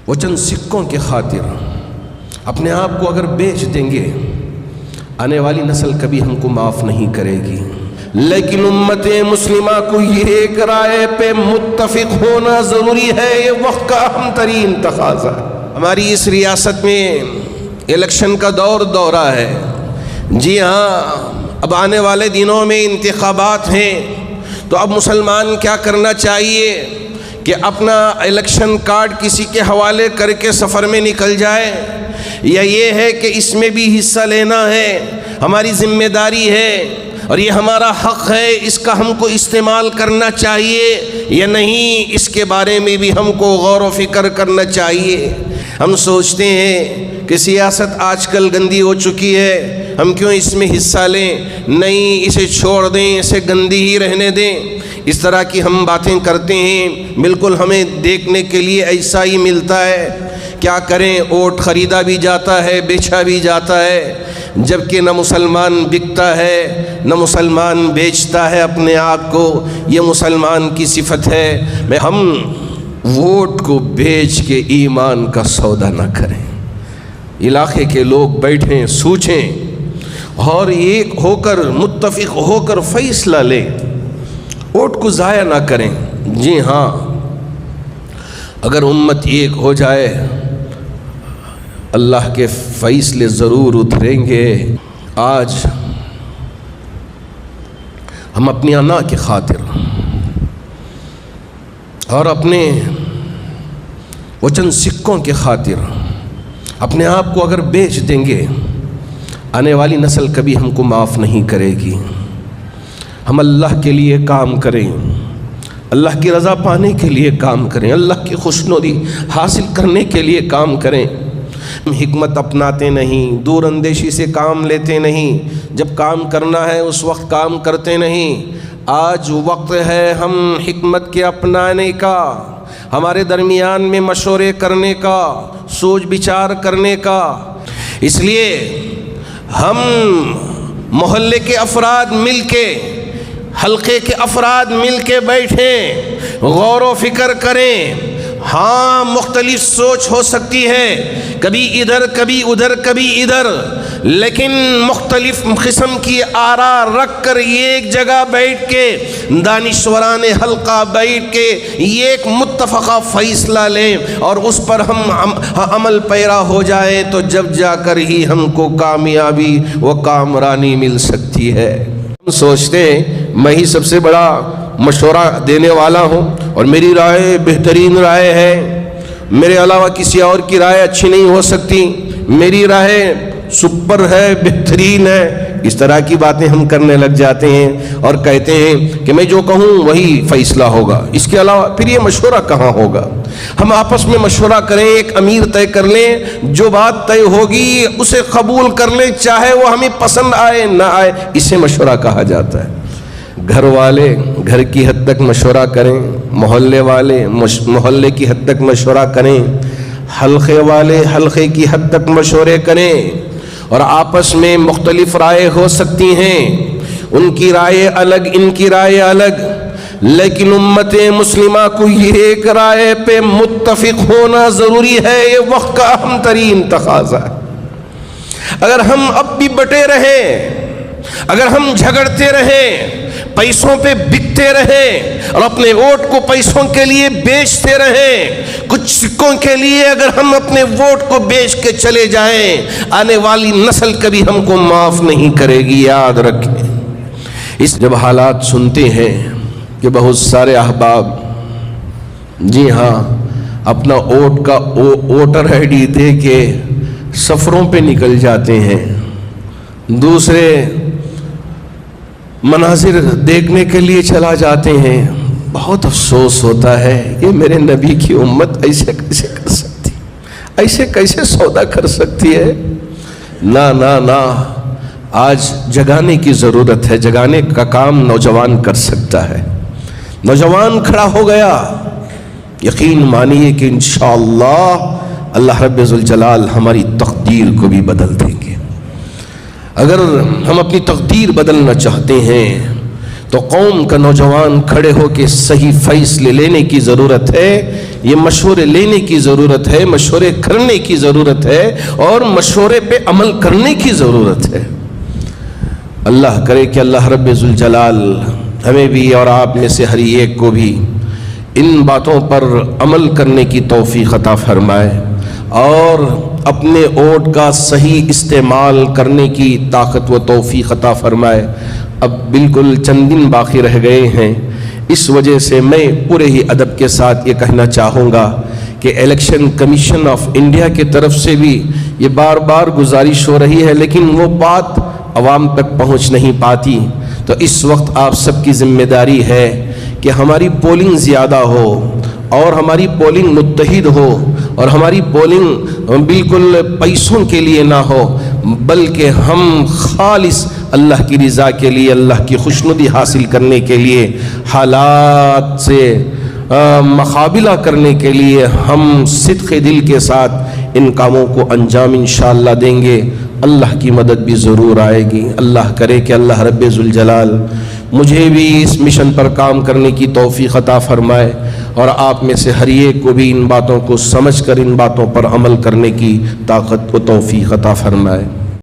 وہ چند سکوں کے خاطر اپنے آپ کو اگر بیچ دیں گے، آنے والی نسل کبھی ہم کو معاف نہیں کرے گی۔ لیکن امت مسلمہ کو یہ ایک رائے پہ متفق ہونا ضروری ہے، یہ وقت کا اہم ترین تقاضا ہے۔ ہماری اس ریاست میں الیکشن کا دورہ ہے، جی ہاں، اب آنے والے دنوں میں انتخابات ہیں، تو اب مسلمان کیا کرنا چاہیے کہ اپنا الیکشن کارڈ کسی کے حوالے کر کے سفر میں نکل جائے، یا یہ ہے کہ اس میں بھی حصہ لینا ہے، ہماری ذمہ داری ہے اور یہ ہمارا حق ہے، اس کا ہم کو استعمال کرنا چاہیے یا نہیں، اس کے بارے میں بھی ہم کو غور و فکر کرنا چاہیے۔ ہم سوچتے ہیں کہ سیاست آج کل گندی ہو چکی ہے، ہم کیوں اس میں حصہ لیں؟ نہیں، اسے چھوڑ دیں، اسے گندی ہی رہنے دیں۔ اس طرح کی ہم باتیں کرتے ہیں، بالکل ہمیں دیکھنے کے لیے ایسا ہی ملتا ہے۔ کیا کریں، ووٹ خریدا بھی جاتا ہے، بیچا بھی جاتا ہے، جبکہ نہ مسلمان بکتا ہے نہ مسلمان بیچتا ہے اپنے آپ کو، یہ مسلمان کی صفت ہے۔ میں ہم ووٹ کو بیچ کے ایمان کا سودا نہ کریں۔ علاقے کے لوگ بیٹھیں، سوچیں اور ایک ہو کر متفق ہو کر فیصلہ لیں، ووٹ کو ضائع نہ کریں۔ جی ہاں، اگر امت ایک ہو جائے، اللہ کے فیصلے ضرور اتریں گے۔ آج ہم اپنی انا کی خاطر اور اپنے وہ چند سکوں کے خاطر اپنے آپ کو اگر بیچ دیں گے، آنے والی نسل کبھی ہم کو معاف نہیں کرے گی۔ ہم اللہ کے لیے کام کریں، اللہ کی رضا پانے کے لیے کام کریں، اللہ کی خوشنودی حاصل کرنے کے لیے کام کریں۔ ہم حکمت اپناتے نہیں، دور اندیشی سے کام لیتے نہیں، جب کام کرنا ہے اس وقت کام کرتے نہیں۔ آج وقت ہے ہم حکمت کے اپنانے کا، ہمارے درمیان میں مشورے کرنے کا، سوچ بچار کرنے کا۔ اس لیے ہم محلے کے افراد مل کے، حلقے کے افراد مل کے بیٹھیں، غور و فکر کریں۔ ہاں، مختلف سوچ ہو سکتی ہے، کبھی ادھر کبھی ادھر کبھی ادھر، لیکن مختلف قسم کی آراء رکھ کر ایک جگہ بیٹھ کے دانشوران حلقہ بیٹھ کے ایک متفقہ فیصلہ لیں اور اس پر ہم عمل پیرا ہو جائیں، تو جب جا کر ہی ہم کو کامیابی و کامرانی مل سکتی ہے۔ ہم سوچتے ہیں میں ہی سب سے بڑا مشورہ دینے والا ہوں اور میری رائے بہترین رائے ہے، میرے علاوہ کسی اور کی رائے اچھی نہیں ہو سکتی، میری رائے سپر ہے، بہترین ہے۔ اس طرح کی باتیں ہم کرنے لگ جاتے ہیں اور کہتے ہیں کہ میں جو کہوں وہی فیصلہ ہوگا، اس کے علاوہ پھر یہ مشورہ کہاں ہوگا؟ ہم آپس میں مشورہ کریں، ایک امیر طے کر لیں، جو بات طے ہوگی اسے قبول کر لیں، چاہے وہ ہمیں پسند آئے نہ آئے، اسے مشورہ کہا جاتا ہے۔ گھر والے گھر کی حد تک مشورہ کریں، محلے والے محلے کی حد تک مشورہ کریں، حلقے والے حلقے کی حد تک مشورے کریں، اور آپس میں مختلف رائے ہو سکتی ہیں، ان کی رائے الگ ان کی رائے الگ، لیکن امت مسلمہ کو یہ ایک رائے پہ متفق ہونا ضروری ہے، یہ وقت کا اہم ترین تقاضا ہے۔ اگر ہم اب بھی بٹے رہیں، اگر ہم جھگڑتے رہیں، پیسوں پہ بکتے رہیں اور اپنے ووٹ کو پیسوں کے لیے بیچتے رہیں، کچھ سکوں کے لیے اگر ہم اپنے ووٹ کو بیچ کے چلے جائیں، آنے والی نسل کبھی ہم کو معاف نہیں کرے گی، یاد رکھیں۔ اس جب حالات سنتے ہیں کہ بہت سارے احباب، جی ہاں، اپنا ووٹ کا ووٹر آئی ڈی دے کے سفروں پہ نکل جاتے ہیں، دوسرے مناظر دیکھنے کے لیے چلا جاتے ہیں، بہت افسوس ہوتا ہے کہ میرے نبی کی امت ایسے کیسے کر سکتی، ایسے کیسے سودا کر سکتی ہے؟ نہ، آج جگانے کی ضرورت ہے، جگانے کا کام نوجوان کر سکتا ہے۔ نوجوان کھڑا ہو گیا، یقین مانیے کہ انشاءاللہ اللہ رب ذوالجلال ہماری تقدیر کو بھی بدل دیں گے۔ اگر ہم اپنی تقدیر بدلنا چاہتے ہیں تو قوم کا نوجوان کھڑے ہو کے صحیح فیصلے لینے کی ضرورت ہے، یہ مشورے لینے کی ضرورت ہے، مشورے کرنے کی ضرورت ہے اور مشورے پہ عمل کرنے کی ضرورت ہے۔ اللہ کرے کہ اللہ رب ذوالجلال ہمیں بھی اور آپ میں سے ہر ایک کو بھی ان باتوں پر عمل کرنے کی توفیق عطا فرمائے اور اپنے ووٹ کا صحیح استعمال کرنے کی طاقت و توفیق عطا فرمائے۔ اب بالکل چند دن باقی رہ گئے ہیں، اس وجہ سے میں پورے ہی ادب کے ساتھ یہ کہنا چاہوں گا کہ الیکشن کمیشن آف انڈیا کی طرف سے بھی یہ بار بار گزارش ہو رہی ہے، لیکن وہ بات عوام تک پہنچ نہیں پاتی۔ تو اس وقت آپ سب کی ذمہ داری ہے کہ ہماری پولنگ زیادہ ہو اور ہماری پولنگ متحد ہو اور ہماری پولنگ بالکل پیسوں کے لیے نہ ہو، بلکہ ہم خالص اللہ کی رضا کے لیے، اللہ کی خوشنودی حاصل کرنے کے لیے، حالات سے مقابلہ کرنے کے لیے ہم صدق دل کے ساتھ ان کاموں کو انجام انشاءاللہ دیں گے۔ اللہ کی مدد بھی ضرور آئے گی۔ اللہ کرے کہ اللہ رب ذوالجلال مجھے بھی اس مشن پر کام کرنے کی توفیق عطا فرمائے اور آپ میں سے ہر ایک کو بھی ان باتوں کو سمجھ کر ان باتوں پر عمل کرنے کی طاقت و توفیق عطا فرمائے۔